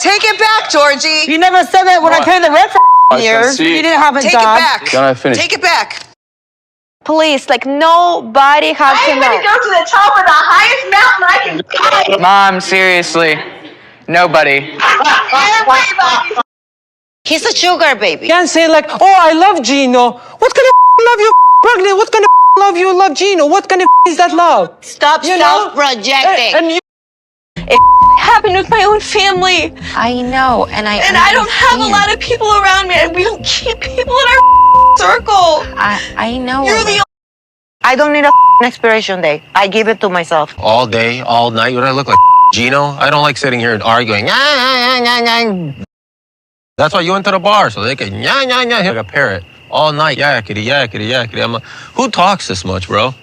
Take it back, Georgie. You never said that when I paid the rent for years. You didn't have a Take job. Take it back. Can I finish? Take it back. Please, like, nobody has to know. I'm gonna go to the top of the highest mountain I can climb. Mom, seriously. Nobody. Everybody. He's a sugar baby. You can't say like, oh, I love Gino. What kind of love you pregnant? What kind of love you love Gino? What kind of is that love? Stop self-projecting. And you It happened with my own family. I know, and I don't have a lot of people around me, and we don't keep people in our circle. I know. You're the I don't need a expiration date. I give it to myself. All day, all night. Would I look like Gino? I don't like sitting here and arguing. That's why you went to the bar, so they can like a parrot all night. Yakety, yakety, yakety. I'm like, who talks this much, bro?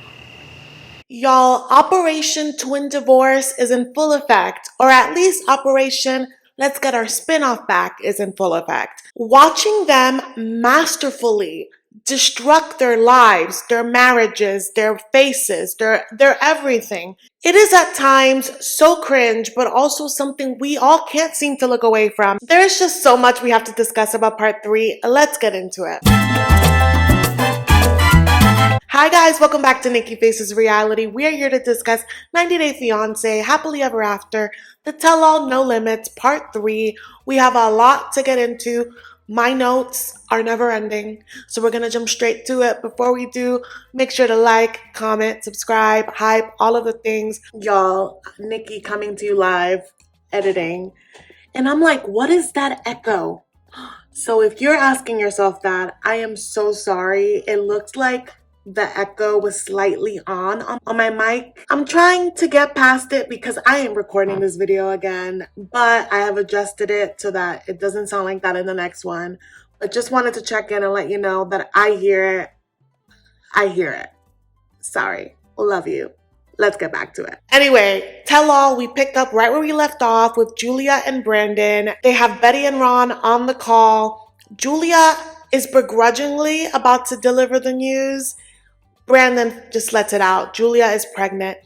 Y'all, Operation Twin Divorce is in full effect, or at least Operation Let's Get Our Spinoff Back is in full effect. Watching them masterfully destruct their lives, their marriages, their faces, their everything. It is at times so cringe, but also something we all can't seem to look away from. There's just so much we have to discuss about part 3. Let's get into it. Hi guys, welcome back to Nikki Faces Reality. We are here to discuss 90 Day Fiancé, Happily Ever After, The Tell All No Limits, Part 3. We have a lot to get into. My notes are never ending, so we're gonna jump straight to it. Before we do, make sure to like, comment, subscribe, hype, all of the things. Y'all, Nikki coming to you live, editing. And I'm like, what is that echo? So if you're asking yourself that, I am so sorry. It looks like the echo was slightly on my mic. I'm trying to get past it because I am recording this video again, but I have adjusted it so that it doesn't sound like that in the next one. But just wanted to check in and let you know that I hear it. I hear it. Sorry. Love you. Let's get back to it. Anyway, tell all, we picked up right where we left off with Julia and Brandon. They have Betty and Ron on the call. Julia is begrudgingly about to deliver the news. Brandon just lets it out. Julia is pregnant.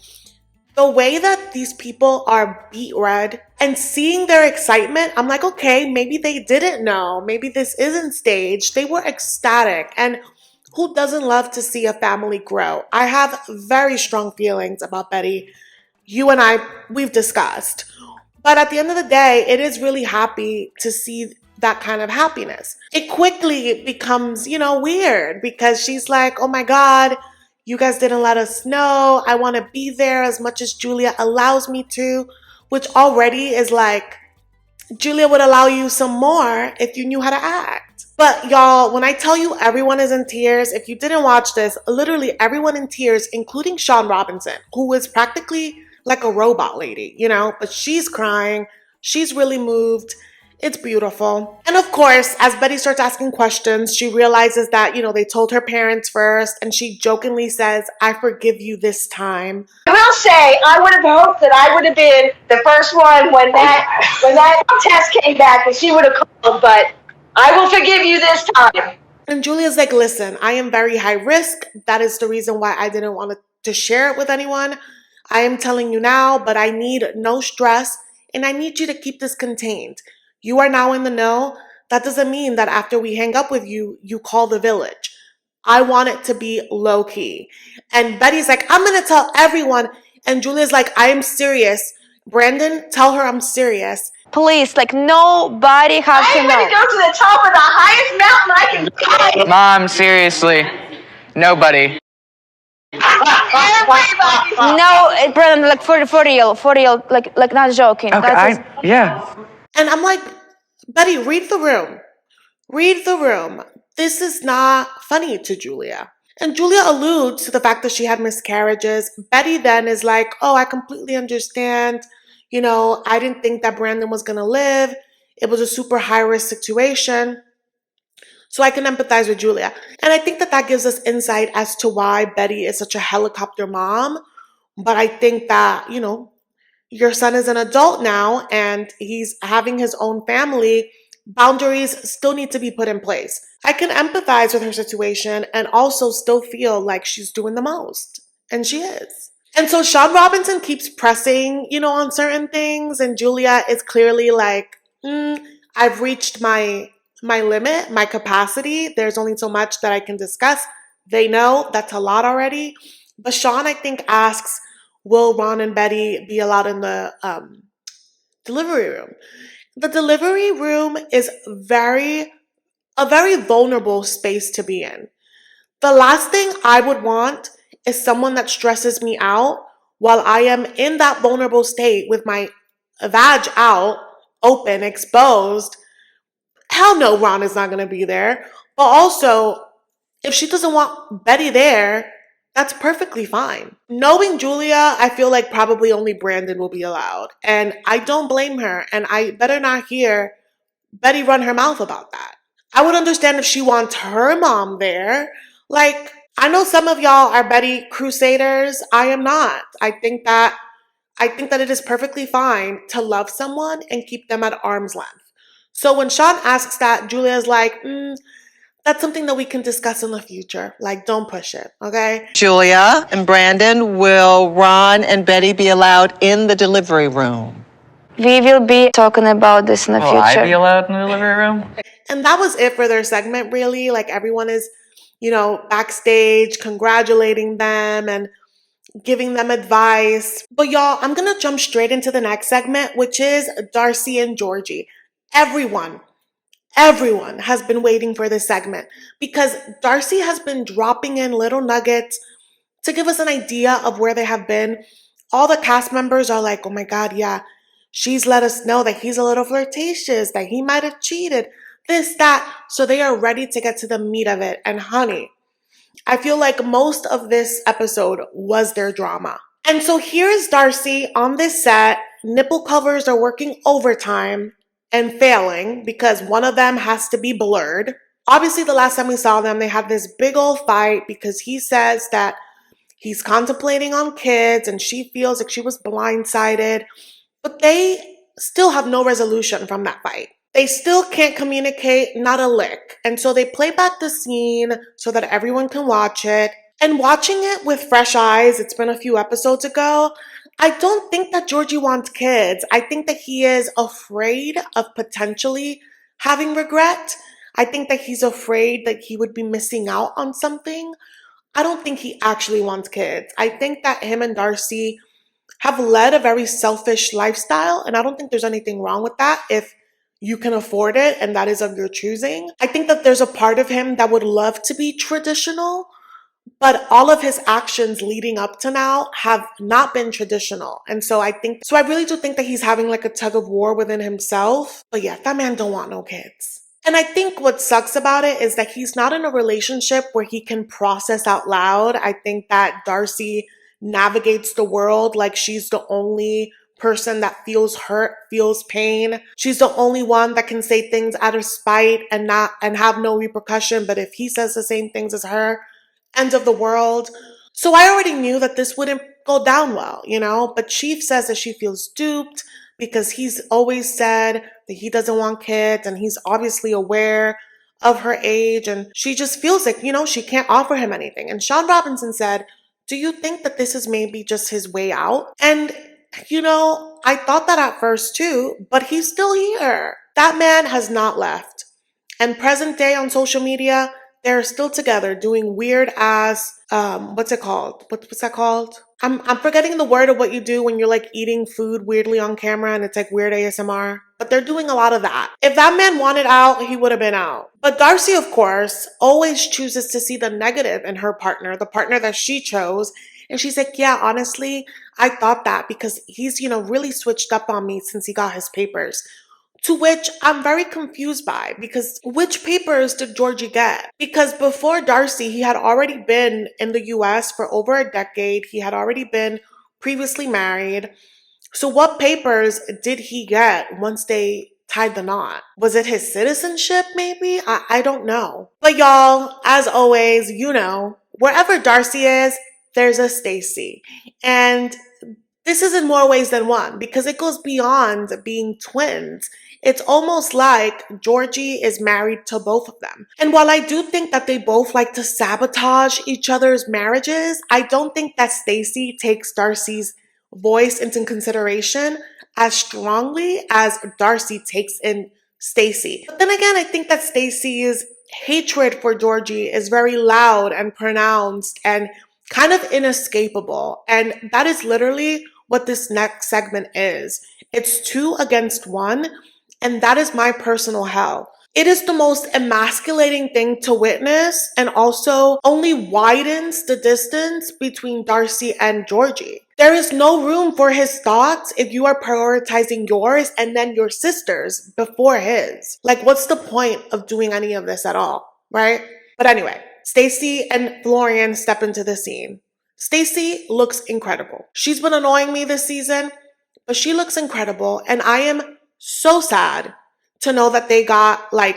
The way that these people are beet red and seeing their excitement, I'm like, okay, maybe they didn't know. Maybe this isn't staged. They were ecstatic. And who doesn't love to see a family grow? I have very strong feelings about Betty. You and I, we've discussed. But at the end of the day, it is really happy to see that kind of happiness. It quickly becomes, weird because she's like, oh my God, you guys didn't let us know. I want to be there as much as Julia allows me to, which already is like, Julia would allow you some more if you knew how to act. But y'all, when I tell you everyone is in tears, if you didn't watch this, literally everyone in tears, including Shawn Robinson, who is practically like a robot lady, but she's crying. She's really moved. It's beautiful. And of course, as Betty starts asking questions, she realizes that, they told her parents first, and she jokingly says, I forgive you this time. I will say, I would have hoped that I would have been the first one when that test came back and she would have called, but I will forgive you this time. And Julia's like, listen, I am very high risk. That is the reason why I didn't want to share it with anyone. I am telling you now, but I need no stress, and I need you to keep this contained. You are now in the know. That doesn't mean that after we hang up with you, you call the village. I want it to be low key. And Betty's like, I'm going to tell everyone. And Julia's like, I am serious. Brandon, tell her I'm serious. Please, like, nobody has to I'm know. gonna go to the top of the highest mountain I can climb. Mom, seriously. Nobody. Everybody. No, Brandon, like, for real, like not joking. Okay, yeah. And I'm like, Betty, read the room. Read the room. This is not funny to Julia. And Julia alludes to the fact that she had miscarriages. Betty then is like, oh, I completely understand. I didn't think that Brandon was going to live. It was a super high-risk situation. So I can empathize with Julia. And I think that gives us insight as to why Betty is such a helicopter mom. But I think that, your son is an adult now and he's having his own family. Boundaries still need to be put in place. I can empathize with her situation and also still feel like she's doing the most. And she is. And so Shawn Robinson keeps pressing, on certain things. And Julia is clearly like, I've reached my limit, my capacity. There's only so much that I can discuss. They know that's a lot already. But Sean, I think, asks, will Ron and Betty be allowed in the delivery room? The delivery room is a very vulnerable space to be in. The last thing I would want is someone that stresses me out while I am in that vulnerable state with my vag out, open, exposed. Hell no, Ron is not going to be there. But also, if she doesn't want Betty there, that's perfectly fine. Knowing Julia, I feel like probably only Brandon will be allowed. And I don't blame her. And I better not hear Betty run her mouth about that. I would understand if she wants her mom there. Like, I know some of y'all are Betty crusaders. I am not. I think that it is perfectly fine to love someone and keep them at arm's length. So when Sean asks that, Julia's like, that's something that we can discuss in the future. Like, don't push it, okay? Julia and Brandon, will Ron and Betty be allowed in the delivery room? We will be talking about this in the Will future. I be allowed in the delivery room? And that was it for their segment, really. Like, everyone is, backstage congratulating them and giving them advice. But y'all, I'm gonna jump straight into the next segment, which is Darcey&Georgi. Everyone has been waiting for this segment because Darcey has been dropping in little nuggets to give us an idea of where they have been. All the cast members are like, oh my God, yeah, she's let us know that he's a little flirtatious, that he might have cheated, this, that. So they are ready to get to the meat of it. And honey, I feel like most of this episode was their drama. And so here is Darcey on this set. Nipple covers are working overtime and failing because one of them has to be blurred. Obviously, the last time we saw them, they had this big old fight because he says that he's contemplating on kids and she feels like she was blindsided. But they still have no resolution from that fight. They still can't communicate, not a lick. And so they play back the scene so that everyone can watch it. And watching it with fresh eyes, it's been a few episodes ago, I don't think that Georgi wants kids. I think that he is afraid of potentially having regret. I think that he's afraid that he would be missing out on something. I don't think he actually wants kids. I think that him and Darcey have led a very selfish lifestyle, and I don't think there's anything wrong with that if you can afford it and that is of your choosing. I think that there's a part of him that would love to be traditional, but all of his actions leading up to now have not been traditional. And so I really do think that he's having like a tug of war within himself. But yeah, that man don't want no kids. And I think what sucks about it is that he's not in a relationship where he can process out loud. I think that Darcey navigates the world like she's the only person that feels hurt, feels pain. She's the only one that can say things out of spite and have no repercussion. But if he says the same things as her, end of the world. So I already knew that this wouldn't go down well, but Chief says that she feels duped because he's always said that he doesn't want kids and he's obviously aware of her age and she just feels like, she can't offer him anything. And Sean Robinson said, do you think that this is maybe just his way out? And I thought that at first too, but he's still here. That man has not left. And present day on social media, they're still together doing weird ass, what's it called? What's that called? I'm forgetting the word of what you do when you're like eating food weirdly on camera and it's like weird ASMR. But they're doing a lot of that. If that man wanted out, he would have been out. But Darcey, of course, always chooses to see the negative in her partner, the partner that she chose. And she's like, yeah, honestly, I thought that because he's, really switched up on me since he got his papers. To which I'm very confused by because which papers did Georgi get? Because before Darcey, he had already been in the US for over a decade. He had already been previously married. So what papers did he get once they tied the knot? Was it his citizenship maybe? I don't know. But y'all, as always, wherever Darcey is, there's a Stacey. And this is in more ways than one because it goes beyond being twins. It's almost like Georgi is married to both of them. And while I do think that they both like to sabotage each other's marriages, I don't think that Stacey takes Darcey's voice into consideration as strongly as Darcey takes in Stacey. But then again, I think that Stacey's hatred for Georgi is very loud and pronounced and kind of inescapable. And that is literally what this next segment is. It's 2 against 1, and that is my personal hell. It is the most emasculating thing to witness and also only widens the distance between Darcey and Georgi. There is no room for his thoughts if you are prioritizing yours and then your sister's before his. Like, what's the point of doing any of this at all, right? But anyway, Stacey&Florian step into the scene. Stacey looks incredible. She's been annoying me this season, but she looks incredible, and I am so sad to know that they got like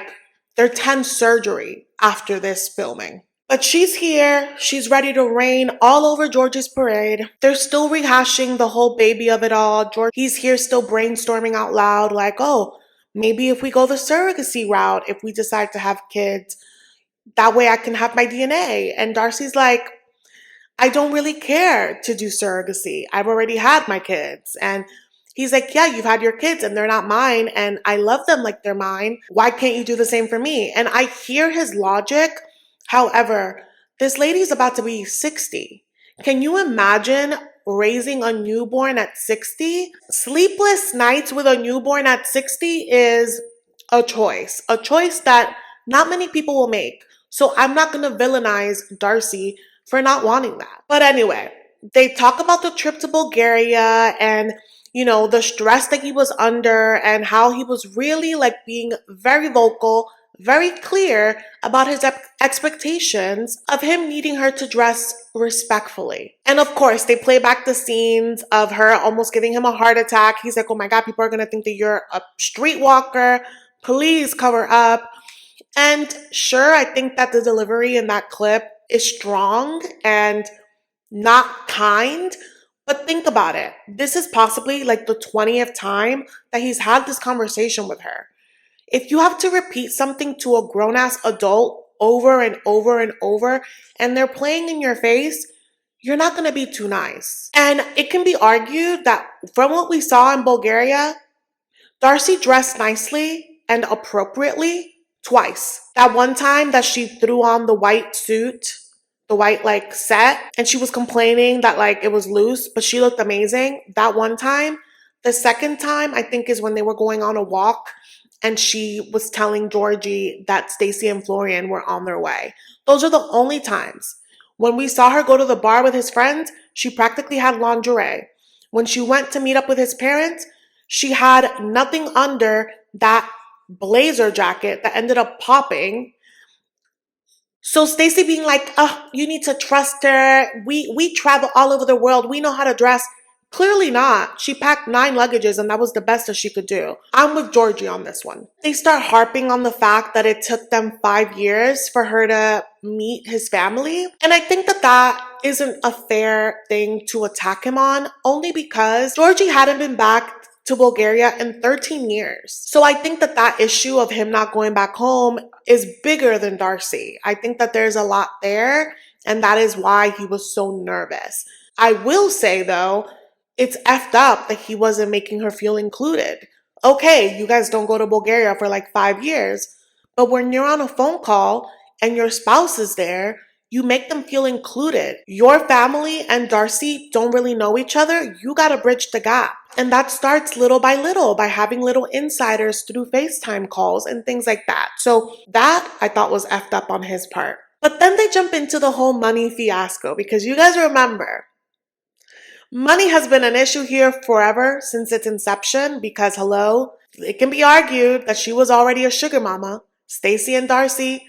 their 10th surgery after this filming. But she's here. She's ready to rain all over Georgi's parade. They're still rehashing the whole baby of it all. He's here still brainstorming out loud like, oh, maybe if we go the surrogacy route, if we decide to have kids, that way I can have my DNA. And Darcey's like, I don't really care to do surrogacy. I've already had my kids. And he's like, yeah, you've had your kids and they're not mine and I love them like they're mine. Why can't you do the same for me? And I hear his logic. However, this lady's about to be 60. Can you imagine raising a newborn at 60? Sleepless nights with a newborn at 60 is a choice that not many people will make. So I'm not going to villainize Darcey for not wanting that. But anyway, they talk about the trip to Bulgaria and the stress that he was under and how he was really like being very vocal, very clear about his expectations of him needing her to dress respectfully. And of course, they play back the scenes of her almost giving him a heart attack. He's like, oh my God, people are going to think that you're a streetwalker. Please cover up. And sure, I think that the delivery in that clip is strong and not kind. But think about it. This is possibly like the 20th time that he's had this conversation with her. If you have to repeat something to a grown-ass adult over and over and over, and they're playing in your face, you're not going to be too nice. And it can be argued that from what we saw in Bulgaria, Darcey dressed nicely and appropriately twice. That one time that she threw on the white suit, the white like set, and she was complaining that like it was loose, but she looked amazing that one time. The second time I think is when they were going on a walk and she was telling Georgi that Stacey&Florian were on their way. Those are the only times. When we saw her go to the bar with his friends, she practically had lingerie. When she went to meet up with his parents, she had nothing under that blazer jacket that ended up popping. So Stacey being like, oh, you need to trust her. We travel all over the world. We know how to dress. Clearly not. She packed 9 luggages and that was the best that she could do. I'm with Georgi on this one. They start harping on the fact that it took them 5 years for her to meet his family. And I think that that isn't a fair thing to attack him on, only because Georgi hadn't been back to Bulgaria in 13 years. So I think that that issue of him not going back home is bigger than Darcey. I think that there's a lot there, and that is why he was so nervous. I will say though, it's effed up that he wasn't making her feel included. Okay, you guys don't go to Bulgaria for like 5 years, but when you're on a phone call and your spouse is there, you make them feel included. Your family and Darcey don't really know each other. You gotta bridge the gap. And that starts little by having little insiders through FaceTime calls and things like that. So that I thought was effed up on his part. But then they jump into the whole money fiasco because you guys remember, money has been an issue here forever since its inception because hello, it can be argued that she was already a sugar mama. Stacey and Darcey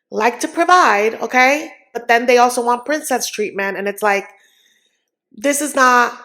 like to provide, okay? But then they also want princess treatment and it's like, this is not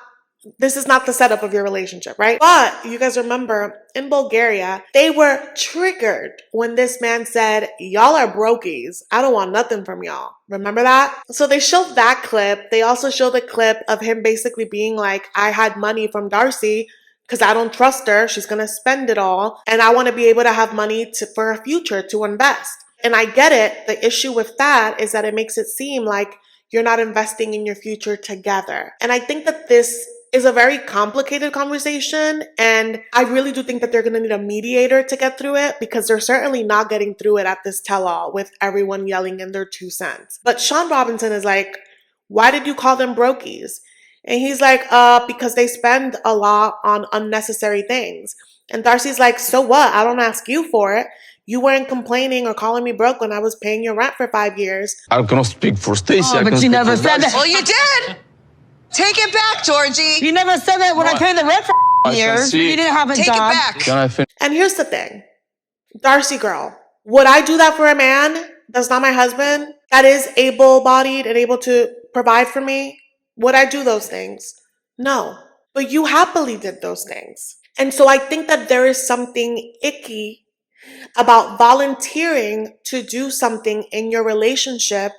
the setup of your relationship, right? But you guys remember in Bulgaria, they were triggered when this man said, y'all are brokies. I don't want nothing from y'all. Remember that? So they showed that clip. They also showed the clip of him basically being like, I had money from Darcey because I don't trust her. She's going to spend it all. And I want to be able to have money for a future to invest. And I get it. The issue with that is that it makes it seem like you're not investing in your future together. And I think that this is a very complicated conversation, and I really do think that they're going to need a mediator to get through it, because they're certainly not getting through it at this tell-all with everyone yelling in their 2 cents. But Sean Robinson is like, why did you call them brokies? And he's like, because they spend a lot on unnecessary things. And Darcey's like, so what? I don't ask you for it. You weren't complaining or calling me broke when I was paying your rent for 5 years. I cannot speak for Stacey. But you never said that. Well, you did. Take it back, Georgie. You never said that when I paid the rent for years. You didn't have a Take job. it back. Can I finish? And here's the thing. Darcey girl, would I do that for a man that's not my husband, that is able-bodied and able to provide for me? Would I do those things? No. But you happily did those things. And so I think that there is something icky about volunteering to do something in your relationship,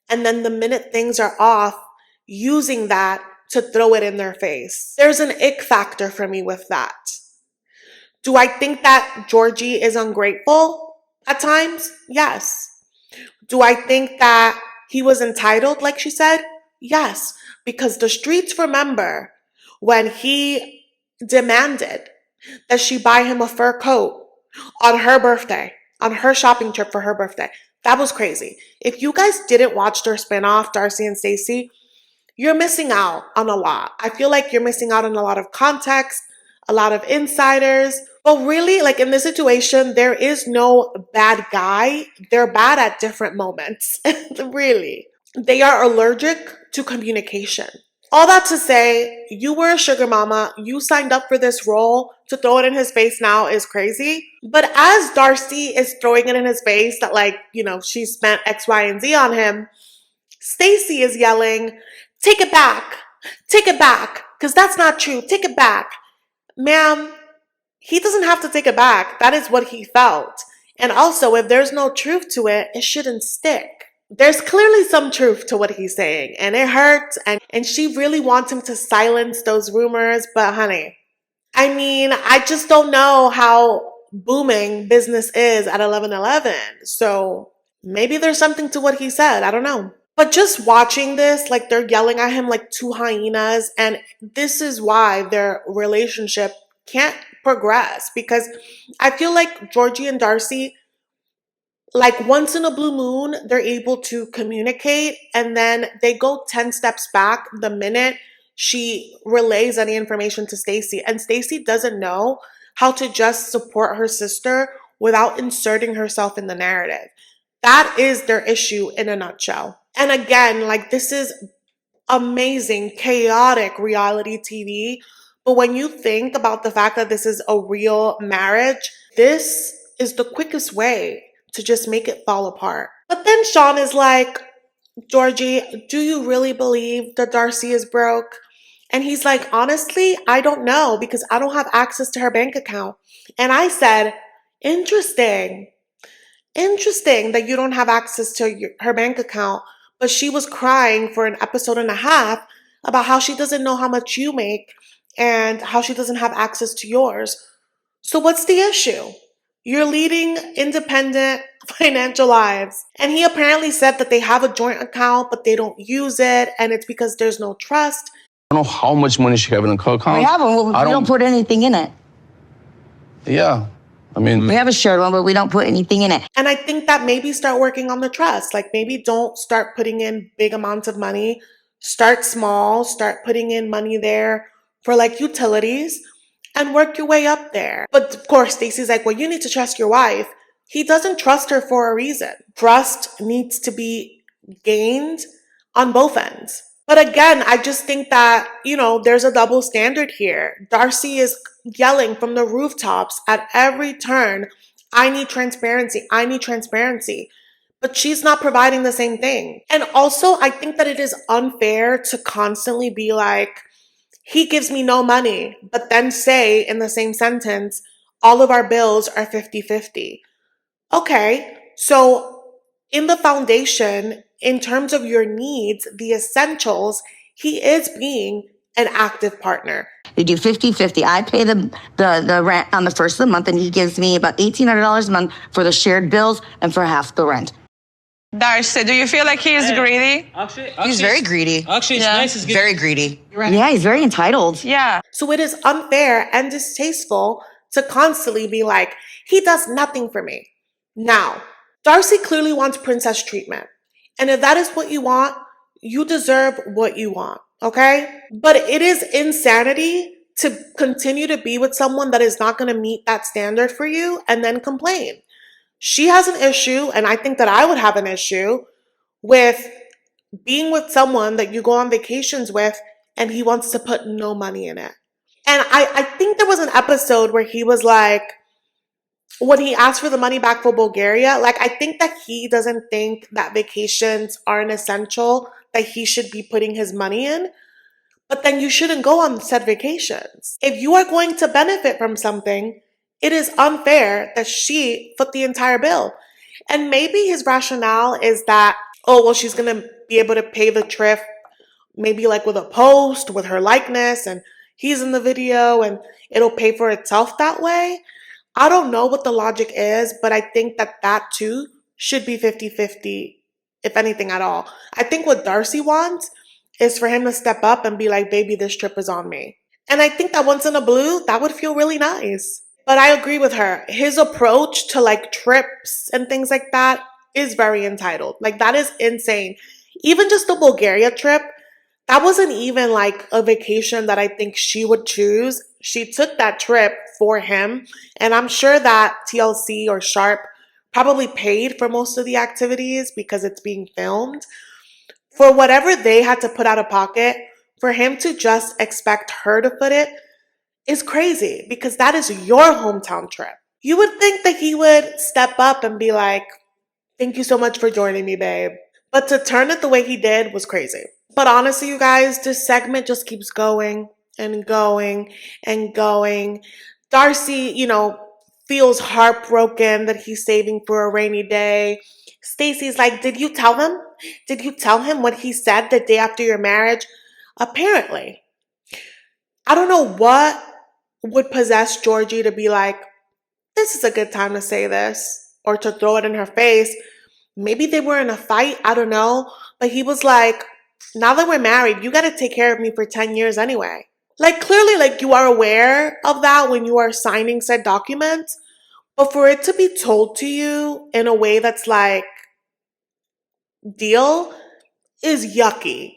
and then the minute things are off, using that to throw it in their face. There's an ick factor for me with that. Do I think that Georgie is ungrateful at times? Yes. Do I think that he was entitled, like she said? Yes. Because the streets remember when he demanded that she buy him a fur coat on her birthday, on her shopping trip for her birthday. That was crazy. If you guys didn't watch their spinoff, Darcey and Stacey, you're missing out on a lot. I feel like you're missing out on a lot of context, a lot of insiders. But really, like in this situation, there is no bad guy. They're bad at different moments. Really. They are allergic to communication. All that to say, you were a sugar mama. You signed up for this role. To throw it in his face now is crazy. But as Darcey is throwing it in his face that, like, you know, she spent X, Y, and Z on him, Stacey is yelling, take it back. Take it back. Because that's not true. Take it back. Ma'am, he doesn't have to take it back. That is what he felt. And also, if there's no truth to it, it shouldn't stick. There's clearly some truth to what he's saying, and it hurts, and she really wants him to silence those rumors, but honey, I mean, I just don't know how booming business is at 11:11, so maybe there's something to what he said, I don't know. But just watching this, like they're yelling at him like 2 hyenas, and this is why their relationship can't progress, because I feel like Georgie and Darcey, like once in a blue moon, they're able to communicate, and then they go 10 steps back the minute she relays any information to Stacey. And Stacey doesn't know how to just support her sister without inserting herself in the narrative. That is their issue in a nutshell. And again, like this is amazing, chaotic reality TV. But when you think about the fact that this is a real marriage, this is the quickest way to just make it fall apart. But then Sean is like, Georgie, do you really believe that Darcey is broke? And he's like, honestly, I don't know, because I don't have access to her bank account. And I said, interesting that you don't have access to her bank account. But she was crying for an episode and a half about how she doesn't know how much you make and how she doesn't have access to yours. So what's the issue? You're leading independent financial lives. And he apparently said that they have a joint account, but they don't use it. And it's because there's no trust. I don't know how much money she have in the account. We have one, but we don't put anything in it. Yeah. I mean, we have a shared one, but we don't put anything in it. And I think that maybe start working on the trust. Like maybe don't start putting in big amounts of money. Start small, start putting in money there for like utilities and work your way up there. But of course, Stacey's like, well, you need to trust your wife. He doesn't trust her for a reason. Trust needs to be gained on both ends. But again, I just think that, you know, there's a double standard here. Darcey is yelling from the rooftops at every turn, I need transparency, I need transparency. But she's not providing the same thing. And also, I think that it is unfair to constantly be like, he gives me no money, but then say in the same sentence, all of our bills are 50-50. Okay, so in the foundation, in terms of your needs, the essentials, he is being an active partner. They do 50-50. I pay the rent on the first of the month, and he gives me about $1,800 a month for the shared bills and for half the rent. Darcey, do you feel like he is greedy? He's very greedy. Actually, it's nice. It's Very greedy. Yeah, he's very entitled. Yeah. So it is unfair and distasteful to constantly be like, he does nothing for me. Now, Darcey clearly wants princess treatment. And if that is what you want, you deserve what you want, okay? But it is insanity to continue to be with someone that is not going to meet that standard for you and then complain. She has an issue, and I think that I would have an issue with being with someone that you go on vacations with and he wants to put no money in it. And I think there was an episode where he was like, when he asked for the money back for Bulgaria, like, I think that he doesn't think that vacations are an essential that he should be putting his money in. But then you shouldn't go on said vacations. If you are going to benefit from something, it is unfair that she foot the entire bill. And maybe his rationale is that, oh, well, she's going to be able to pay the trip, maybe like with a post, with her likeness, and he's in the video, and it'll pay for itself that way. I don't know what the logic is, but I think that that too should be 50-50, if anything at all. I think what Darcey wants is for him to step up and be like, baby, this trip is on me. And I think that once in a blue, that would feel really nice. But I agree with her. His approach to like trips and things like that is very entitled. Like, that is insane. Even just the Bulgaria trip, that wasn't even like a vacation that I think she would choose. She took that trip for him. And I'm sure that TLC or Sharp probably paid for most of the activities because it's being filmed. For whatever they had to put out of pocket, for him to just expect her to foot it is crazy, because that is your hometown trip. You would think that he would step up and be like, thank you so much for joining me, babe. But to turn it the way he did was crazy. But honestly, you guys, this segment just keeps going and going and going. Darcey, feels heartbroken that he's saving for a rainy day. Stacey's like, did you tell him? Did you tell him what he said the day after your marriage? Apparently. I don't know what would possess Georgie to be like, this is a good time to say this, or to throw it in her face. Maybe they were in a fight, I don't know. But he was like, now that we're married, you got to take care of me for 10 years anyway. Like, clearly, like, you are aware of that when you are signing said documents. But for it to be told to you in a way that's like, deal, is yucky.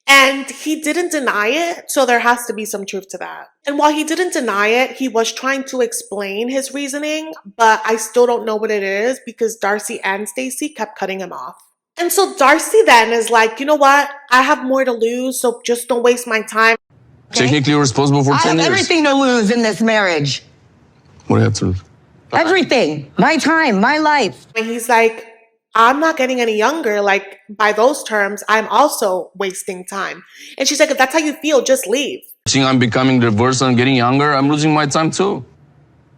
And he didn't deny it, so there has to be some truth to that. And while he didn't deny it, he was trying to explain his reasoning, but I still don't know what it is because Darcey and Stacey kept cutting him off. And so Darcey then is like, you know what? I have more to lose, so just don't waste my time. Okay? Technically responsible for 10 years. I have everything to lose in this marriage. What do you have to lose? Everything. My time, my life. And he's like, I'm not getting any younger. Like, by those terms, I'm also wasting time. And she's like, if that's how you feel, just leave. Seeing I'm becoming divorced and getting younger, I'm losing my time too.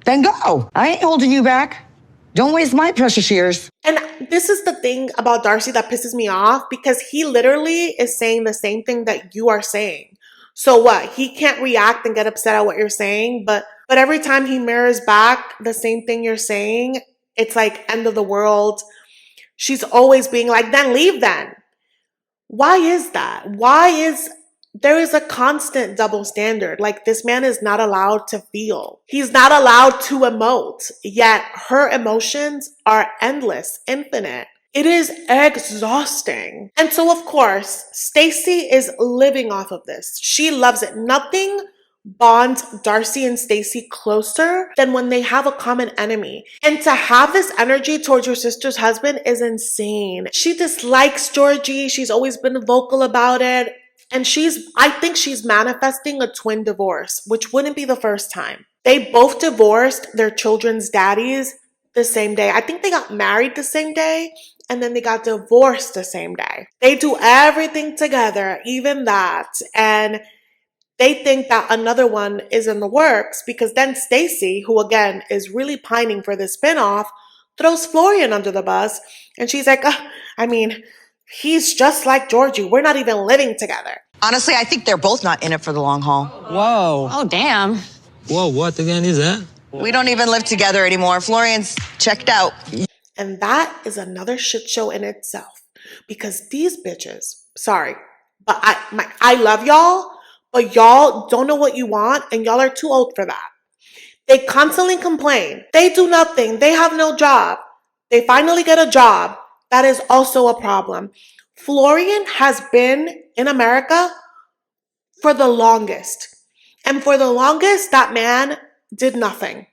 Then go. I ain't holding you back. Don't waste my precious years. And this is the thing about Darcey that pisses me off, because he literally is saying the same thing that you are saying. So what? He can't react and get upset at what you're saying, but every time he mirrors back the same thing you're saying, it's like end of the world. She's always being like, then leave then. Why is that? There is a constant double standard. Like, this man is not allowed to feel. He's not allowed to emote. Yet her emotions are endless, infinite. It is exhausting. And so, of course, Stacey is living off of this. She loves it. Nothing bonds Darcey and Stacey closer than when they have a common enemy. And to have this energy towards your sister's husband is insane. She dislikes Georgie. She's always been vocal about it. And I think she's manifesting a twin divorce, which wouldn't be the first time. They both divorced their children's daddies the same day. I think they got married the same day, and then they got divorced the same day. They do everything together, even that. And they think that another one is in the works, because then Stacey, who again is really pining for the spinoff, throws Florian under the bus. And she's like, he's just like Georgie. We're not even living together. Honestly, I think they're both not in it for the long haul. Whoa. Oh, damn. Whoa, what again is that? We don't even live together anymore. Florian's checked out. And that is another shit show in itself. Because these bitches, sorry, but I love y'all, but y'all don't know what you want and y'all are too old for that. They constantly complain. They do nothing. They have no job. They finally get a job. That is also a problem. Florian has been in America for the longest. And for the longest, that man did nothing.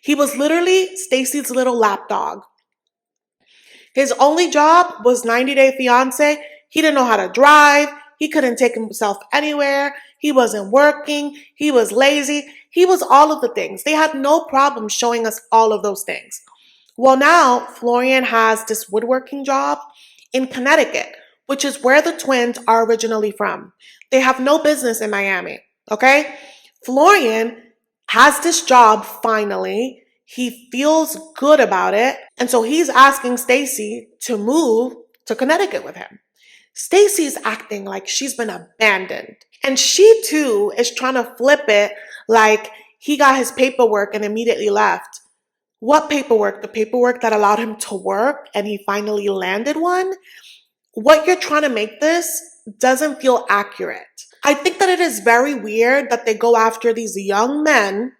He was literally Stacey's little lapdog. His only job was 90 Day Fiancé. He didn't know how to drive. He couldn't take himself anywhere. He wasn't working. He was lazy. He was all of the things. They had no problem showing us all of those things. Well, now Florian has this woodworking job in Connecticut, which is where the twins are originally from. They have no business in Miami, okay? Florian has this job finally. He feels good about it. And so he's asking Stacey to move to Connecticut with him. Stacey's acting like she's been abandoned. And she too is trying to flip it like he got his paperwork and immediately left. What paperwork? The paperwork that allowed him to work and he finally landed one? What you're trying to make this doesn't feel accurate. I think that it is very weird that they go after these young men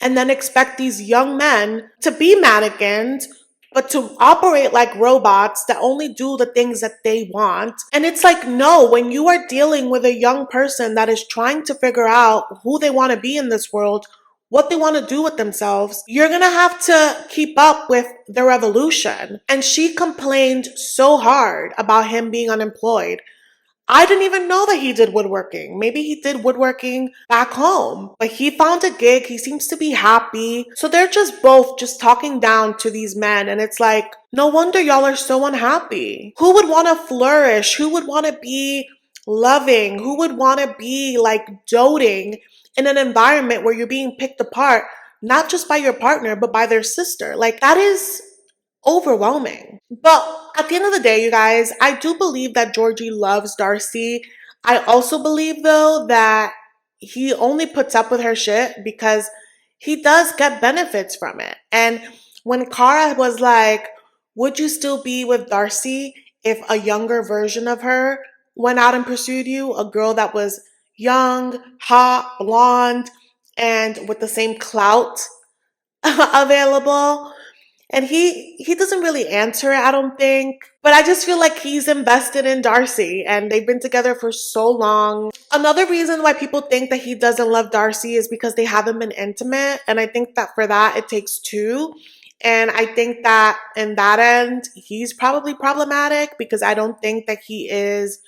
and then expect these young men to be mannequins, but to operate like robots that only do the things that they want. And it's like, no, when you are dealing with a young person that is trying to figure out who they want to be in this world, what they want to do with themselves, you're going to have to keep up with their evolution. And she complained so hard about him being unemployed. I didn't even know that he did woodworking. Maybe he did woodworking back home, but he found a gig. He seems to be happy. So they're just both just talking down to these men. And it's like, no wonder y'all are so unhappy. Who would want to flourish? Who would want to be loving? Who would want to be like doting in an environment where you're being picked apart, not just by your partner, but by their sister? Like, that is overwhelming. But at the end of the day, you guys, I do believe that Georgi loves Darcey. I also believe, though, that he only puts up with her shit because he does get benefits from it. And when Cara was like, would you still be with Darcey if a younger version of her went out and pursued you? A girl that was young, hot, blonde, and with the same clout available. And he doesn't really answer it, I don't think. But I just feel like he's invested in Darcey and they've been together for so long. Another reason why people think that he doesn't love Darcey is because they haven't been intimate. And I think that for that, it takes two. And I think that in that end, he's probably problematic because I don't think that he is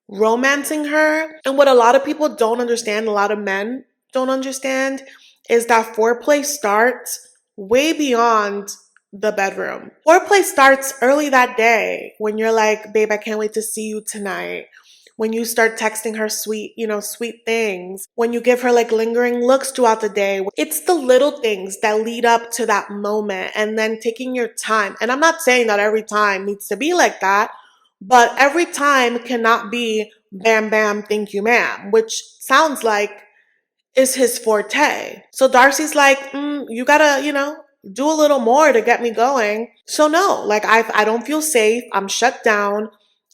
romancing her. And what a lot of people don't understand, a lot of men don't understand, is that foreplay starts way beyond the bedroom. Foreplay starts early that day when you're like, babe, I can't wait to see you tonight. When you start texting her sweet things. When you give her like lingering looks throughout the day. It's the little things that lead up to that moment and then taking your time. And I'm not saying that every time needs to be like that, but every time cannot be bam, bam, thank you, ma'am, which sounds like is his forte. So Darcey's like, you gotta, do a little more to get me going. So no, like I don't feel safe. I'm shut down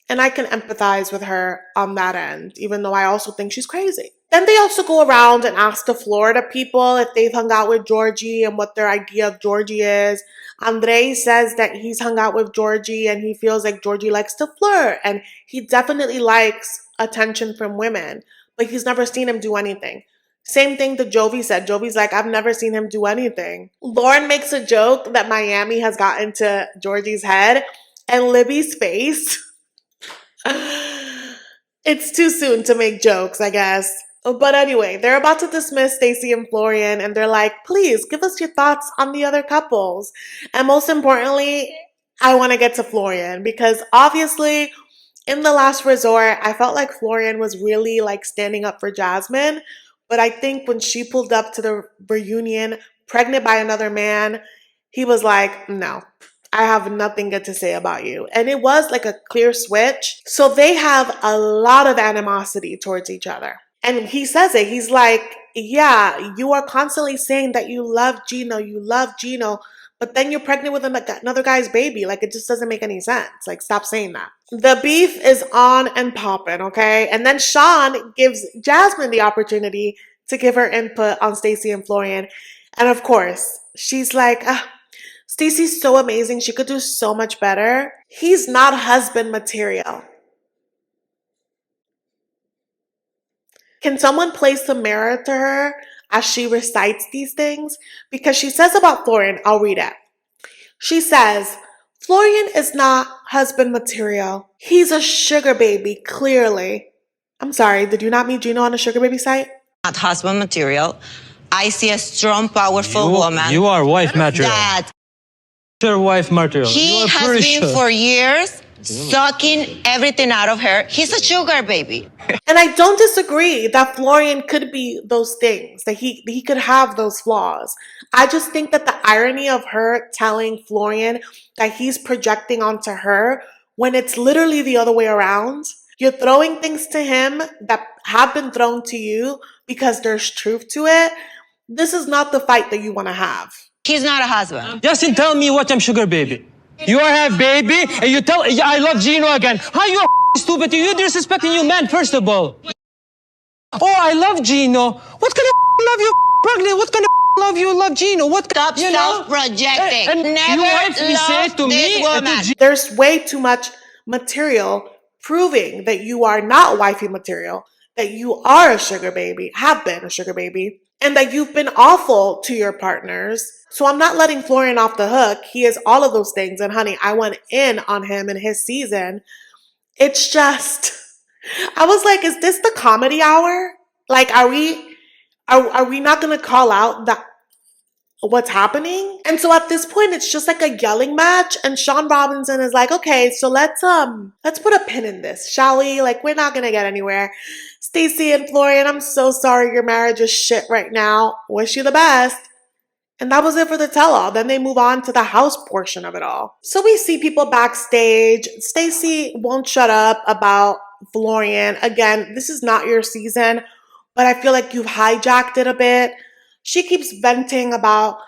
and I can empathize with her on that end, even though I also think she's crazy. Then they also go around and ask the Florida people if they've hung out with Georgi and what their idea of Georgi is. Andre says that he's hung out with Georgi and he feels like Georgi likes to flirt and he definitely likes attention from women, but he's never seen him do anything. Same thing that Jovi said. Jovi's like, I've never seen him do anything. Lauren makes a joke that Miami has gotten to Georgi's head, and Libby's face. It's too soon to make jokes, I guess. But anyway, they're about to dismiss Stacey and Florian, and they're like, please give us your thoughts on the other couples. And most importantly, I want to get to Florian because obviously, in the last resort, I felt like Florian was really like standing up for Jasmine. But I think when she pulled up to the reunion, pregnant by another man, he was like, no, I have nothing good to say about you. And it was like a clear switch. So they have a lot of animosity towards each other. And he says it. He's like, yeah, you are constantly saying that you love Gino, but then you're pregnant with another guy's baby. Like, it just doesn't make any sense. Like, stop saying that. The beef is on and popping, okay? And then Sean gives Jasmine the opportunity to give her input on Stacey and Florian. And of course, she's like, Stacey's so amazing. She could do so much better. He's not husband material. Can someone place the mirror to her as she recites these things? Because she says about Florian, I'll read it. She says, Florian is not husband material. He's a sugar baby, clearly. I'm sorry, did you not meet Gino on a sugar baby site? Not husband material. I see a strong, powerful woman. You are wife material. That Your wife material. he has been for years sucking everything out of her. He's a sugar baby. And I don't disagree that Florian could be those things, that he could have those flaws. I just think that the irony of her telling Florian that he's projecting onto her when it's literally the other way around. You're throwing things to him that have been thrown to you because there's truth to it. This is not the fight that you want to have. He's not a husband. Justin, tell me what I'm sugar baby. You are have baby and you tell I love Gino again. How you stupid? You disrespecting you man first of all. Oh, I love Gino. What kind of love you pregnant? What kind of love you love Gino? What Stop self-projecting. And Never you wife me say love to this me woman. There's way too much material proving that you are not wifey material, that you are a sugar baby, have been a sugar baby, and that you've been awful to your partners. So I'm not letting Florian off the hook. He is all of those things. And honey, I went in on him in his season. It's just, I was like, is this the comedy hour? Like, are we not going to call out that what's happening? And so at this point, it's just like a yelling match. And Sean Robinson is like, okay, so let's put a pin in this, shall we? Like, we're not going to get anywhere. Stacey and Florian, I'm so sorry your marriage is shit right now. Wish you the best. And that was it for the tell-all. Then they move on to the house portion of it all. So we see people backstage. Stacey won't shut up about Florian. Again, this is not your season, but I feel like you've hijacked it a bit. She keeps venting about,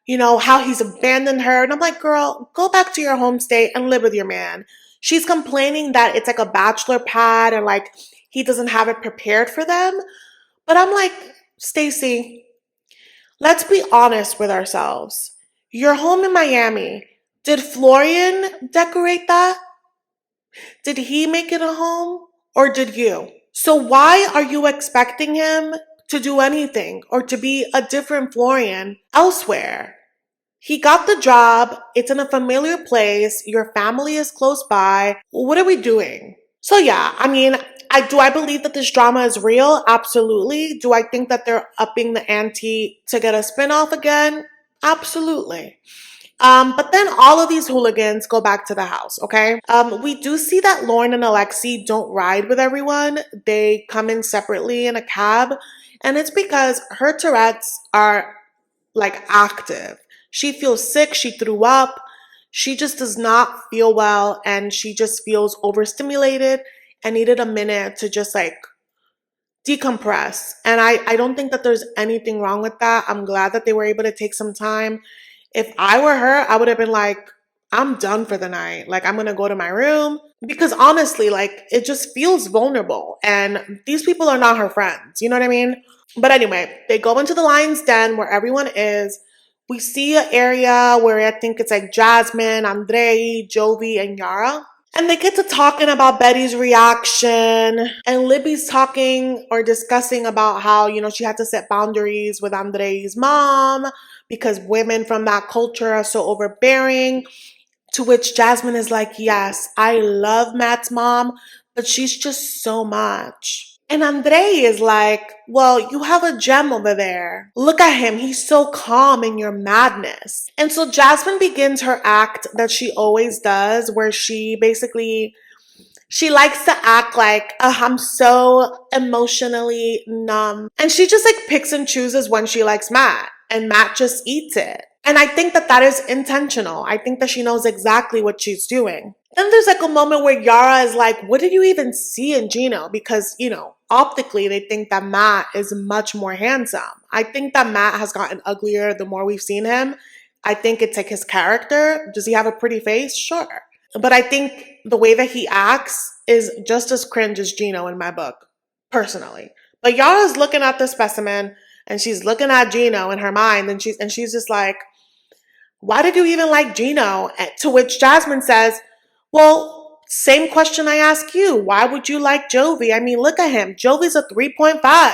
how he's abandoned her. And I'm like, girl, go back to your home state and live with your man. She's complaining that it's like a bachelor pad and like he doesn't have it prepared for them. But I'm like, Stacey, let's be honest with ourselves. Your home in Miami, did Florian decorate that? Did he make it a home or did you? So why are you expecting him to do anything or to be a different Florian elsewhere? He got the job. It's in a familiar place. Your family is close by. What are we doing? So yeah, I mean, do I believe that this drama is real? Absolutely. Do I think that they're upping the ante to get a spinoff again? Absolutely. But then all of these hooligans go back to the house, okay? We do see that Lauren and Alexi don't ride with everyone. They come in separately in a cab. And it's because her Tourette's are like active. She feels sick. She threw up. She just does not feel well. And she just feels overstimulated and needed a minute to just like decompress. And I don't think that there's anything wrong with that. I'm glad that they were able to take some time. If I were her, I would have been like, I'm done for the night. Like, I'm going to go to my room. Because honestly, like, it just feels vulnerable. And these people are not her friends. You know what I mean? But anyway, they go into the lion's den where everyone is. We see an area where I think it's like Jasmine, Andre, Jovi, and Yara. And they get to talking about Betty's reaction. And Libby's talking or discussing about how, she had to set boundaries with Andre's mom because women from that culture are so overbearing. To which Jasmine is like, yes, I love Matt's mom, but she's just so much. And Andre is like, well, you have a gem over there. Look at him. He's so calm in your madness. And so Jasmine begins her act that she always does, where she likes to act like, I'm so emotionally numb. And she just like picks and chooses when she likes Matt. And Matt just eats it. And I think that that is intentional. I think that she knows exactly what she's doing. Then there's like a moment where Yara is like, what did you even see in Gino? Because, optically, they think that Matt is much more handsome. I think that Matt has gotten uglier the more we've seen him. I think it's like his character. Does he have a pretty face? Sure. But I think the way that he acts is just as cringe as Gino in my book, personally. But Yara's looking at the specimen and she's looking at Gino in her mind and she's just like, why did you even like Gino? To which Jasmine says, well, same question I ask you. Why would you like Jovi? I mean, look at him. Jovi's a 3.5.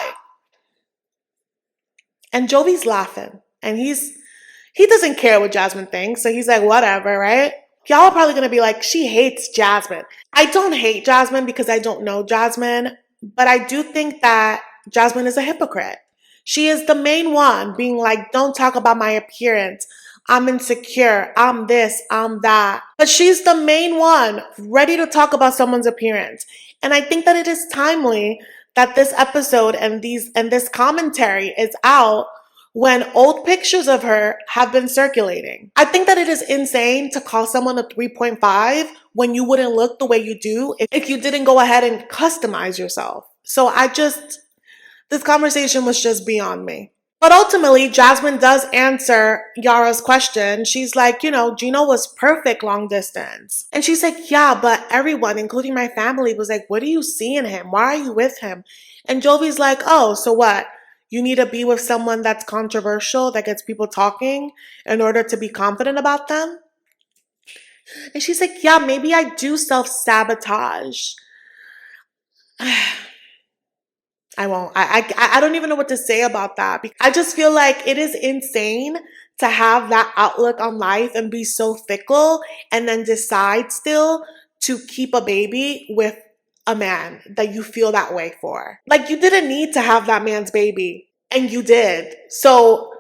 And Jovi's laughing. And he doesn't care what Jasmine thinks. So he's like, whatever, right? Y'all are probably going to be like, she hates Jasmine. I don't hate Jasmine because I don't know Jasmine. But I do think that Jasmine is a hypocrite. She is the main one being like, don't talk about my appearance. I'm insecure. I'm this. I'm that. But she's the main one ready to talk about someone's appearance. And I think that it is timely that this episode and this commentary is out when old pictures of her have been circulating. I think that it is insane to call someone a 3.5 when you wouldn't look the way you do if you didn't go ahead and customize yourself. So this conversation was just beyond me. But ultimately, Jasmine does answer Yara's question. She's like, Gino was perfect long distance. And she's like, yeah, but everyone, including my family, was like, what do you see in him? Why are you with him? And Jovi's like, oh, so what? You need to be with someone that's controversial, that gets people talking in order to be confident about them? And she's like, yeah, maybe I do self-sabotage. I won't. I don't even know what to say about that. I just feel like it is insane to have that outlook on life and be so fickle and then decide still to keep a baby with a man that you feel that way for. Like, you didn't need to have that man's baby, and you did. So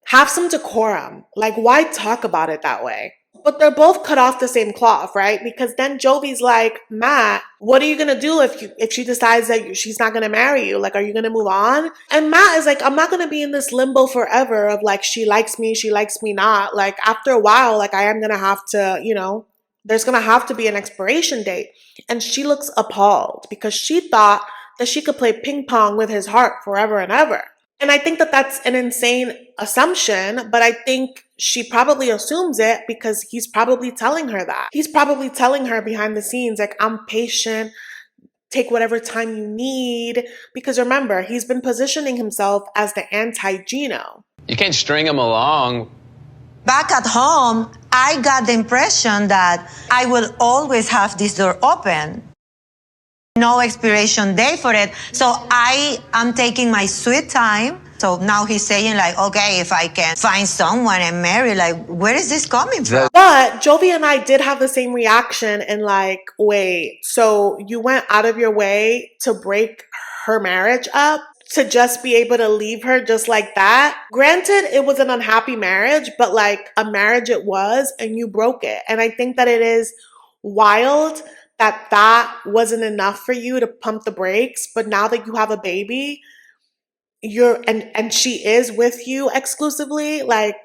have some decorum. Like, why talk about it that way? But they're both cut off the same cloth, right? Because then Jovi's like, Matt, what are you going to do if she decides that she's not going to marry you? Like, are you going to move on? And Matt is like, I'm not going to be in this limbo forever of like, she likes me not. Like, after a while, like, I am going to have to, there's going to have to be an expiration date. And she looks appalled because she thought that she could play ping pong with his heart forever and ever. And I think that that's an insane assumption, but I think she probably assumes it because he's probably telling her that. He's probably telling her behind the scenes, like, I'm patient, take whatever time you need. Because remember, he's been positioning himself as the anti-Gino. You can't string him along. Back at home, I got the impression that I will always have this door open. No expiration date for it. So I am taking my sweet time. So now he's saying like, okay, if I can find someone and marry, like, where is this coming from? But Jovi and I did have the same reaction and like, wait, so you went out of your way to break her marriage up to just be able to leave her just like that? Granted, it was an unhappy marriage, but like a marriage it was, and you broke it. And I think that it is wild that wasn't enough for you to pump the brakes, but now that you have a baby, and she is with you exclusively, like,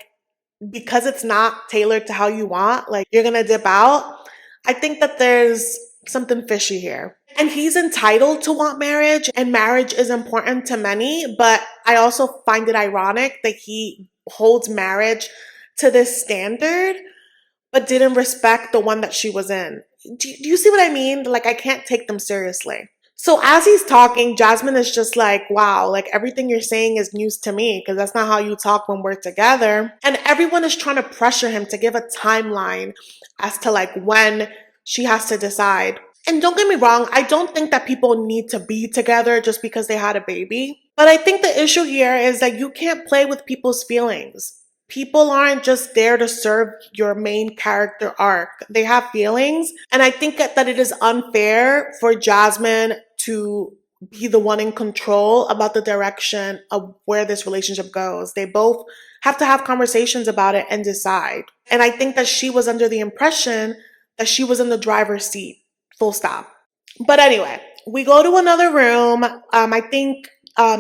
because it's not tailored to how you want, like, you're gonna dip out. I think that there's something fishy here. And he's entitled to want marriage, and marriage is important to many, but I also find it ironic that he holds marriage to this standard, but didn't respect the one that she was in. Do you see what I mean? Like, I can't take them seriously. So as he's talking, Jasmine is just like, wow, like, everything you're saying is news to me because that's not how you talk when we're together. And everyone is trying to pressure him to give a timeline as to like when she has to decide. And don't get me wrong, I don't think that people need to be together just because they had a baby. But I think the issue here is that you can't play with people's feelings. People aren't just there to serve your main character arc. They have feelings. And I think that it is unfair for Jasmine to be the one in control about the direction of where this relationship goes. They both have to have conversations about it and decide. And I think that she was under the impression that she was in the driver's seat. Full stop. But anyway, we go to another room. I think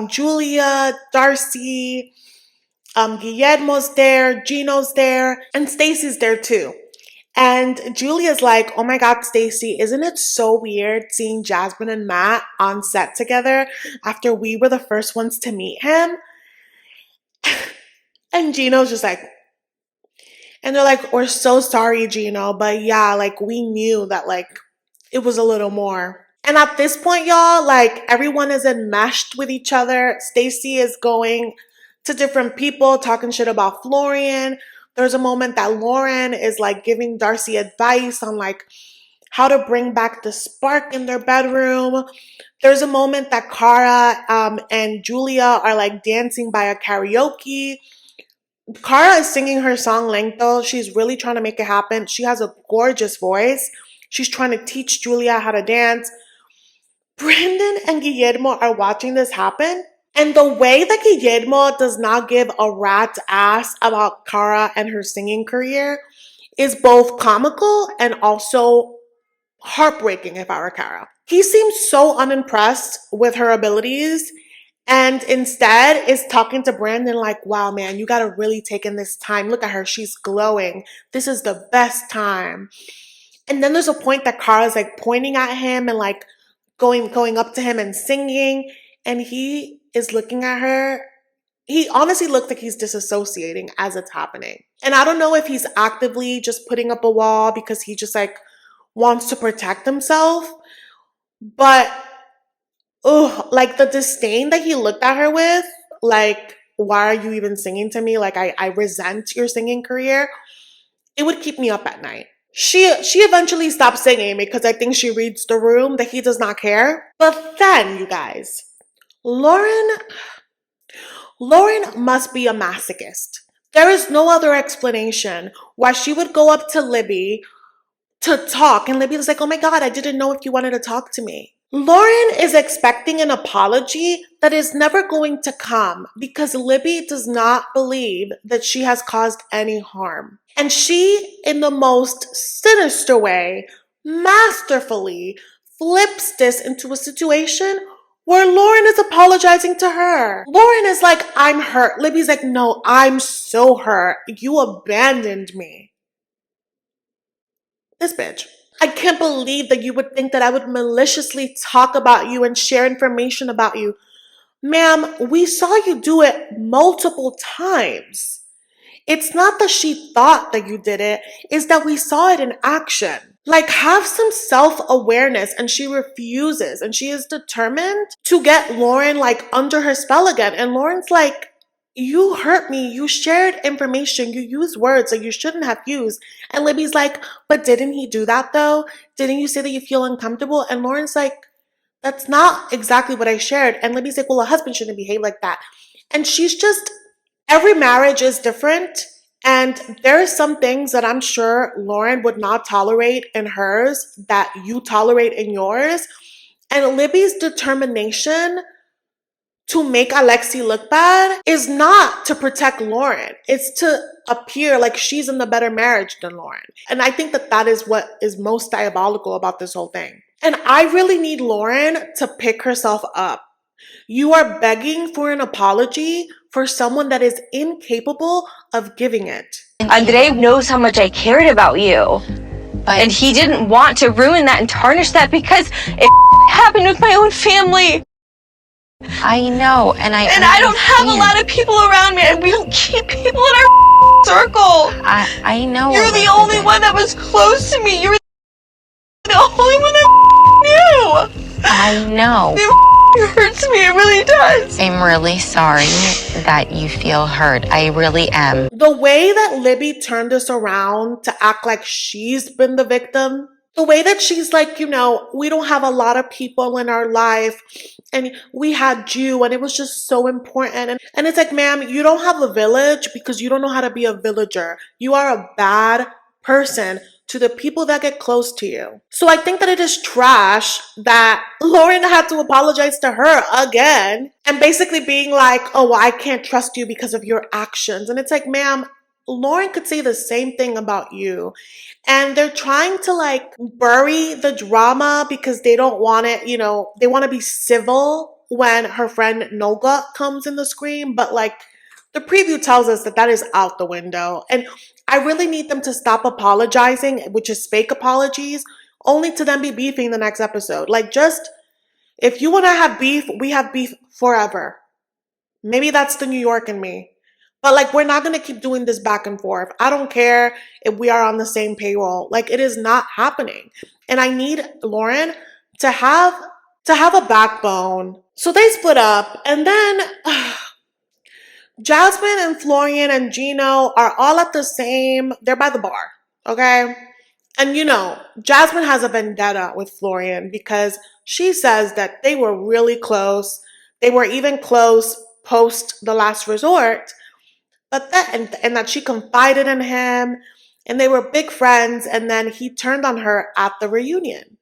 Julia, Darcey, Guillermo's there, Gino's there, and Stacey's there too. And Julia's like, oh my God, Stacey, isn't it so weird seeing Jasmine and Matt on set together after we were the first ones to meet him? And Gino's just like, And they're like, we're so sorry, Gino, but yeah, like we knew that like it was a little more. And at this point, y'all, like everyone is enmeshed with each other. Stacey is going to different people, talking shit about Florian. There's a moment that Lauren is like giving Darcey advice on like how to bring back the spark in their bedroom. There's a moment that Cara and Julia are like dancing by a karaoke. Cara is singing her song Lento. She's really trying to make it happen. She has a gorgeous voice. She's trying to teach Julia how to dance. Brandon and Guillermo are watching this happen. And the way that Guillermo does not give a rat's ass about Cara and her singing career is both comical and also heartbreaking if I were Cara. He seems so unimpressed with her abilities and instead is talking to Brandon like, wow, man, you gotta really take in this time. Look at her, she's glowing. This is the best time. And then there's a point that Cara's like pointing at him and like going up to him and singing, and he is looking at her. He honestly looks like he's disassociating as it's happening. And I don't know if he's actively just putting up a wall because he just like wants to protect himself, but like the disdain that he looked at her with, like, why are you even singing to me? Like, I resent your singing career. It would keep me up at night. She eventually stopped singing because I think she reads the room that he does not care. But then, you guys, Lauren must be a masochist. There is no other explanation why she would go up to Libby to talk, and Libby was like, oh my God, I didn't know if you wanted to talk to me. Lauren is expecting an apology that is never going to come because Libby does not believe that she has caused any harm. And she, in the most sinister way, masterfully flips this into a situation where Lauren is apologizing to her. Lauren is like, I'm hurt. Libby's like, no, I'm so hurt. You abandoned me. This bitch. I can't believe that you would think that I would maliciously talk about you and share information about you. Ma'am, we saw you do it multiple times. It's not that she thought that you did it, it's that we saw it in action. Like, have some self-awareness, and she refuses, and she is determined to get Lauren, like, under her spell again. And Lauren's like, you hurt me, you shared information, you used words that you shouldn't have used. And Libby's like, but didn't he do that though? Didn't you say that you feel uncomfortable? And Lauren's like, that's not exactly what I shared. And Libby's like, well, a husband shouldn't behave like that. And she's just, every marriage is different. And there are some things that I'm sure Lauren would not tolerate in hers that you tolerate in yours. And Libby's determination to make Alexi look bad is not to protect Lauren. It's to appear like she's in the better marriage than Lauren. And I think that that is what is most diabolical about this whole thing. And I really need Lauren to pick herself up. You are begging for an apology for someone that is incapable of giving it. Andre knows how much I cared about you. And he didn't want to ruin that and tarnish that because it happened with my own family. I know, and I don't have a lot of people around me, and we don't keep people in our circle. I know. You're the only one that was close to me. You're the only one that knew. I know. It hurts me. It really does. I'm really sorry that you feel hurt. I really am. The way that Libby turned this around to act like she's been the victim, the way that she's like, you know, we don't have a lot of people in our life and we had you and it was just so important. And it's like, ma'am, you don't have a village because you don't know how to be a villager. You are a bad person to the people that get close to you. So I think that it is trash that Lauren had to apologize to her again and basically being like, oh, well, I can't trust you because of your actions. And it's like, ma'am, Lauren could say the same thing about you. And they're trying to like bury the drama because they don't want it, you know, they want to be civil when her friend Noga comes in the screen. But like the preview tells us that that is out the window. And I really need them to stop apologizing, which is fake apologies, only to then be beefing the next episode. Like just, if you want to have beef, we have beef forever. Maybe that's the New York in me. But like, we're not gonna keep doing this back and forth. I don't care if we are on the same payroll. Like, it is not happening. And I need Lauren to have a backbone. So they split up, and then Jasmine and Florian and Gino are all at the same, they're by the bar, okay? And you know, Jasmine has a vendetta with Florian because she says that they were really close. They were even close post the last resort, but and that she confided in him and they were big friends, and then he turned on her at the reunion.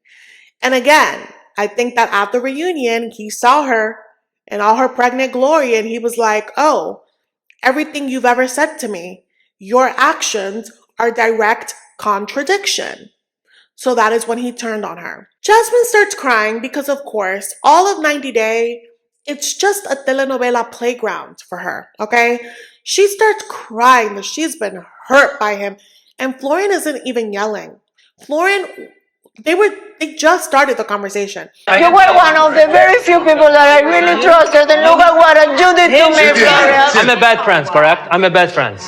And again, I think that at the reunion, he saw her in all her pregnant glory and he was like, oh, everything you've ever said to me, your actions are direct contradiction. So that is when he turned on her. Jasmine starts crying because, of course, all of 90 Day, it's just a telenovela playground for her, okay? She starts crying that she's been hurt by him, and Florian isn't even yelling. Florian, they just started the conversation. You were one of the very few people that I really trusted, and look at what you did to me, Florian. I'm a bad friend, correct? I'm a bad friend.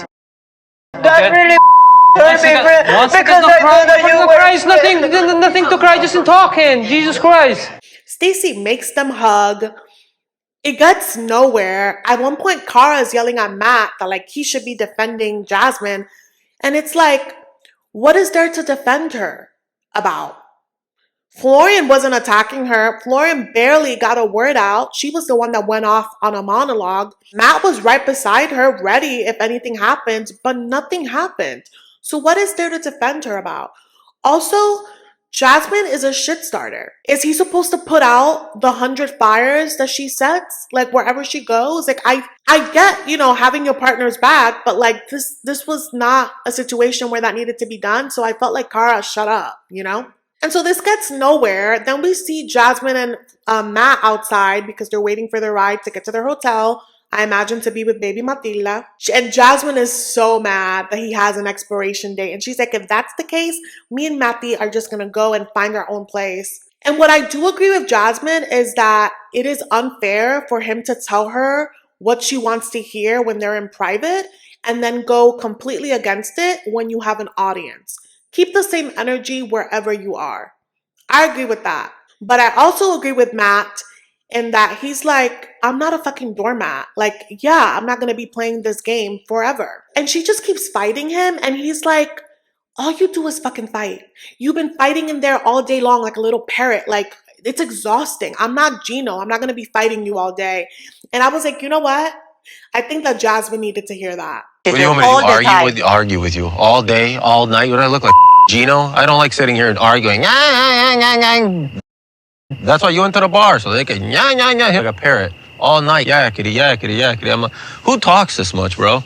That really hurt me, because I thought that you were... Cry, it's nothing to cry, just in talking. Jesus Christ. Stacey makes them hug. It gets nowhere. At one point, Cara is yelling at Matt that like he should be defending Jasmine. And it's like, what is there to defend her about? Florian wasn't attacking her. Florian barely got a word out. She was the one that went off on a monologue. Matt was right beside her, ready if anything happened, but nothing happened. So what is there to defend her about? Also, Jasmine is a shit starter. Is he supposed to put out the 100 fires that she sets, like wherever she goes? Like I get, you know, having your partner's back, but like this was not a situation where that needed to be done. So I felt like Cara, shut up, you know? And so this gets nowhere. Then we see Jasmine and Matt outside because they're waiting for their ride to get to their hotel. I imagine to be with baby Matilda. And Jasmine is so mad that he has an expiration date. And she's like, if that's the case, me and Matty are just going to go and find our own place. And what I do agree with Jasmine is that it is unfair for him to tell her what she wants to hear when they're in private and then go completely against it when you have an audience. Keep the same energy wherever you are. I agree with that. But I also agree with Matt in that he's like, I'm not a fucking doormat. Like, yeah, I'm not going to be playing this game forever. And she just keeps fighting him. And he's like, all you do is fucking fight. You've been fighting in there all day long like a little parrot. Like, it's exhausting. I'm not Gino. I'm not going to be fighting you all day. And I was like, you know what? I think that Jasmine needed to hear that. What do you want me to do? Argue with you all day, all night? What do I look like, Gino? I don't like sitting here and arguing. That's why you went to the bar, so they can like a parrot all night. Yakety, yakety, yakety. Who talks this much, bro?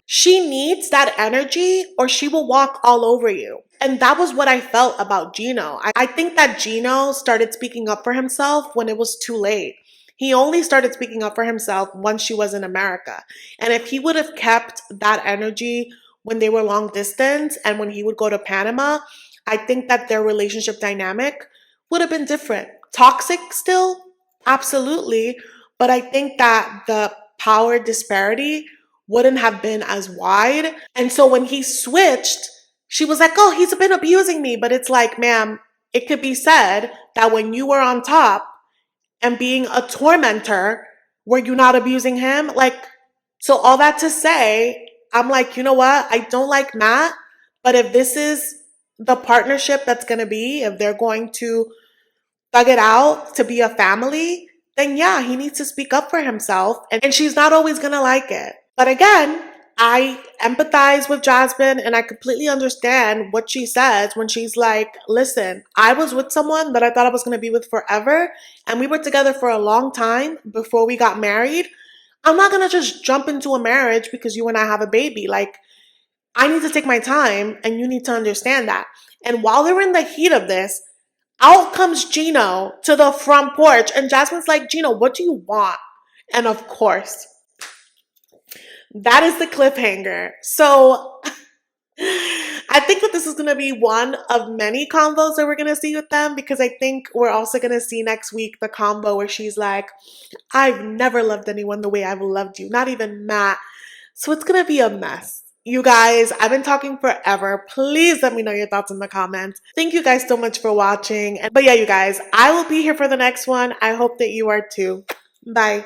She needs that energy or she will walk all over you. And that was what I felt about Gino. I think that Gino started speaking up for himself when it was too late. He only started speaking up for himself once she was in America. And if he would have kept that energy when they were long distance and when he would go to Panama, I think that their relationship dynamic would have been different. Toxic still? Absolutely. But I think that the power disparity wouldn't have been as wide. And so when he switched, she was like, oh, he's been abusing me. But it's like, ma'am, it could be said that when you were on top and being a tormentor, were you not abusing him? Like, so all that to say, I'm like, you know what? I don't like Matt, but if this is the partnership that's going to be, if they're going to thug it out to be a family, then yeah, he needs to speak up for himself. And she's not always going to like it. But again, I empathize with Jasmine and I completely understand what she says when she's like, listen, I was with someone that I thought I was going to be with forever. And we were together for a long time before we got married. I'm not going to just jump into a marriage because you and I have a baby. Like, I need to take my time and you need to understand that. And while they're in the heat of this, out comes Gino to the front porch. And Jasmine's like, Gino, what do you want? And of course, that is the cliffhanger. So I think that this is going to be one of many combos that we're going to see with them, because I think we're also going to see next week the combo where she's like, I've never loved anyone the way I've loved you, not even Matt. So it's going to be a mess. You guys, I've been talking forever. Please let me know your thoughts in the comments. Thank you guys so much for watching. But yeah, you guys, I will be here for the next one. I hope that you are too. Bye.